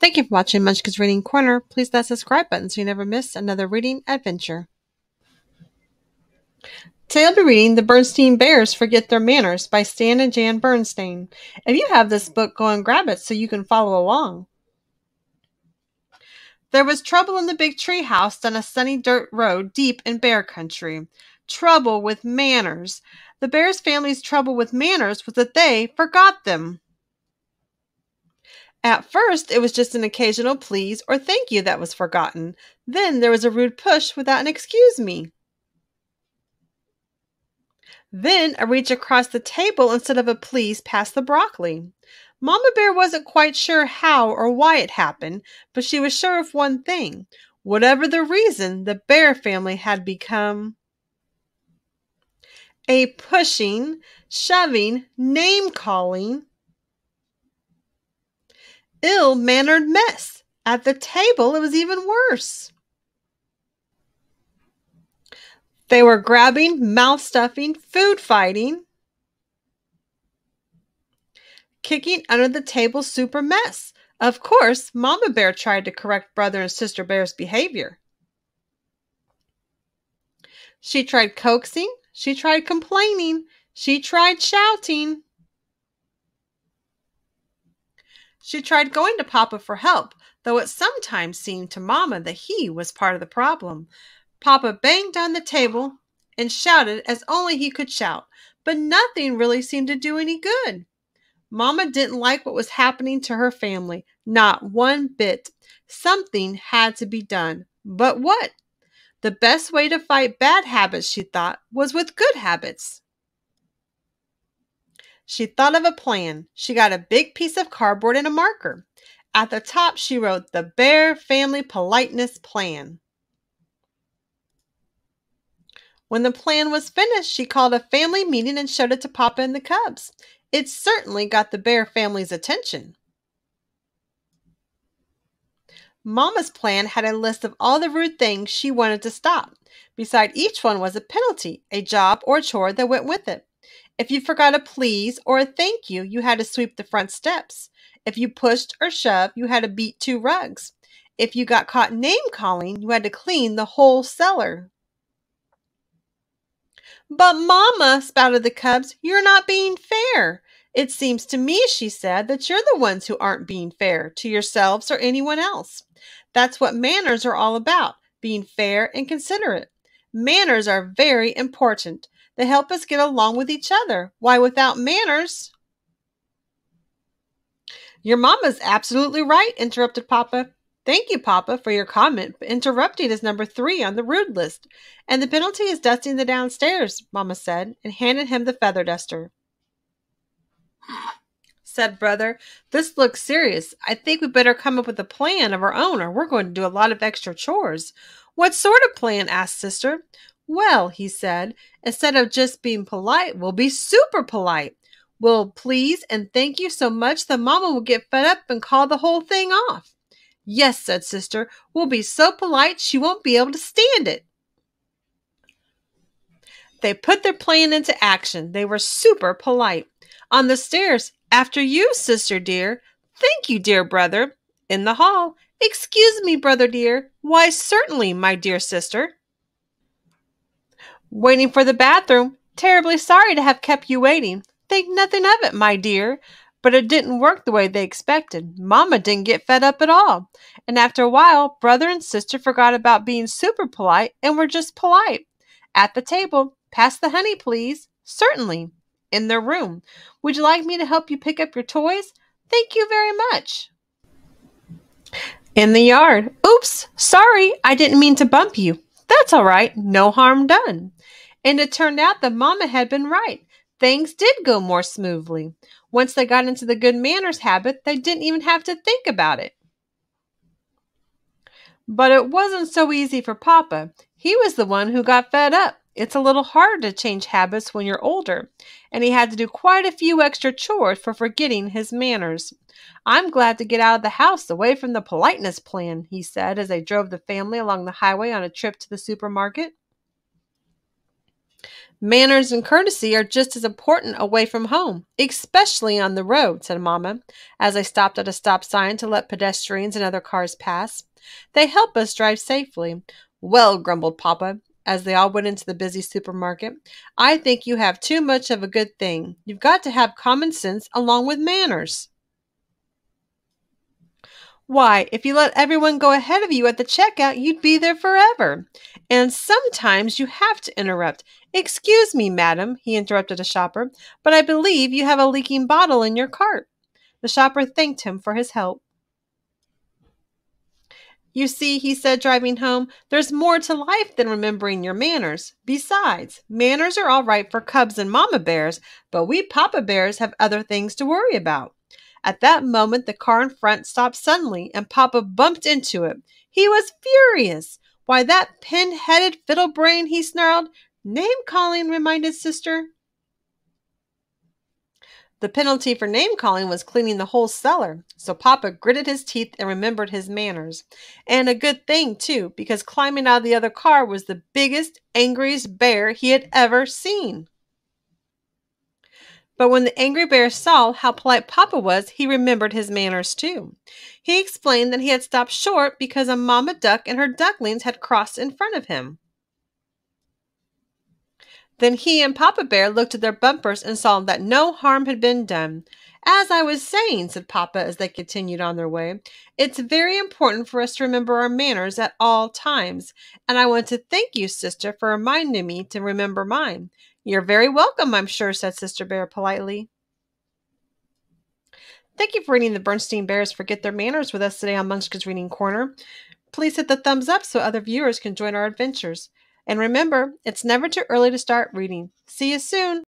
Thank you for watching Munchkin's Reading Corner. Please hit that subscribe button so you never miss another reading adventure. Today I'll be reading The Berenstain Bears Forget Their Manners by Stan Jan Berenstain. If you have this book, go and grab it so you can follow along. There was trouble in the big tree house on a sunny dirt road deep in bear country. Trouble with manners. The Bears family's trouble with manners was that they forgot them. At first, it was just an occasional please or thank you that was forgotten. Then there was a rude push without an excuse me. Then a reach across the table instead of a please past the broccoli. Mama Bear wasn't quite sure how or why it happened, but she was sure of one thing. Whatever the reason, the Bear family had become a pushing, shoving, name-calling, ill-mannered mess. At the table, it was even worse. They were grabbing, mouth-stuffing, food-fighting, kicking under the table super mess. Of course, Mama Bear tried to correct Brother and Sister Bear's behavior. She tried coaxing, she tried complaining, she tried shouting. She tried going to Papa for help, though it sometimes seemed to Mama that he was part of the problem. Papa banged on the table and shouted as only he could shout, but nothing really seemed to do any good. Mama didn't like what was happening to her family, not one bit. Something had to be done. But what? The best way to fight bad habits, she thought, was with good habits. She thought of a plan. She got a big piece of cardboard and a marker. At the top, she wrote the Bear Family Politeness Plan. When the plan was finished, she called a family meeting and showed it to Papa and the Cubs. It certainly got the Bear family's attention. Mama's plan had a list of all the rude things she wanted to stop. Beside each one was a penalty, a job or chore that went with it. If you forgot a please or a thank you, you had to sweep the front steps. If you pushed or shoved, you had to beat 2 rugs. If you got caught name-calling, you had to clean the whole cellar. But Mama, spouted the Cubs, you're not being fair. It seems to me, she said, that you're the ones who aren't being fair to yourselves or anyone else. That's what manners are all about, being fair and considerate. Manners are very important. They help us get along with each other. Why, without manners... Your Mama's absolutely right, interrupted Papa. Thank you, Papa, for your comment, but interrupting is number 3 on the rude list, and the penalty is dusting the downstairs, Mama said, and handed him the feather duster. Said Brother, this looks serious. I think we better come up with a plan of our own, or we're going to do a lot of extra chores. What sort of plan? Asked Sister. Well, he said, instead of just being polite, we'll be super polite. We'll please and thank you so much that Mama will get fed up and call the whole thing off. Yes, said Sister, we'll be so polite she won't be able to stand it. They put their plan into action. They were super polite. On the stairs, after you, Sister dear. Thank you, dear brother. In the hall, excuse me, brother dear. Why, certainly, my dear sister. Waiting for the bathroom. Terribly sorry to have kept you waiting. Think nothing of it, my dear. But it didn't work the way they expected. Mama didn't get fed up at all. And after a while, Brother and Sister forgot about being super polite and were just polite. At the table, pass the honey, please. Certainly. In their room. Would you like me to help you pick up your toys? Thank you very much. In the yard. Oops, sorry, I didn't mean to bump you. That's all right, no harm done. And it turned out that Mama had been right. Things did go more smoothly. Once they got into the good manners habit, they didn't even have to think about it. But it wasn't so easy for Papa. He was the one who got fed up. It's a little harder to change habits when you're older, and he had to do quite a few extra chores for forgetting his manners. I'm glad to get out of the house away from the politeness plan, he said as they drove the family along the highway on a trip to the supermarket. Manners and courtesy are just as important away from home, especially on the road, said Mamma, as I stopped at a stop sign to let pedestrians and other cars pass. They help us drive safely. Well, grumbled Papa, as they all went into the busy supermarket, I think you have too much of a good thing. You've got to have common sense along with manners. Why, if you let everyone go ahead of you at the checkout, you'd be there forever. And sometimes you have to interrupt. Excuse me, madam, he interrupted a shopper, but I believe you have a leaking bottle in your cart. The shopper thanked him for his help. You see, he said, driving home, there's more to life than remembering your manners. Besides, manners are all right for cubs and mama bears, but we papa bears have other things to worry about. At that moment, the car in front stopped suddenly, and Papa bumped into it. He was furious. Why, that pin-headed fiddle-brain, he snarled. Name-calling, reminded Sister. The penalty for name-calling was cleaning the whole cellar, so Papa gritted his teeth and remembered his manners. And a good thing, too, because climbing out of the other car was the biggest, angriest bear he had ever seen. But when the angry bear saw how polite Papa was, he remembered his manners too. He explained that he had stopped short because a mama duck and her ducklings had crossed in front of him. Then he and Papa Bear looked at their bumpers and saw that no harm had been done. As I was saying, said Papa as they continued on their way, it's very important for us to remember our manners at all times, and I want to thank you, Sister, for reminding me to remember mine. You're very welcome, I'm sure, said Sister Bear politely. Thank you for reading the Berenstain Bears Forget Their Manners with us today on Munchkin's Reading Corner. Please hit the thumbs up so other viewers can join our adventures. And remember, it's never too early to start reading. See you soon!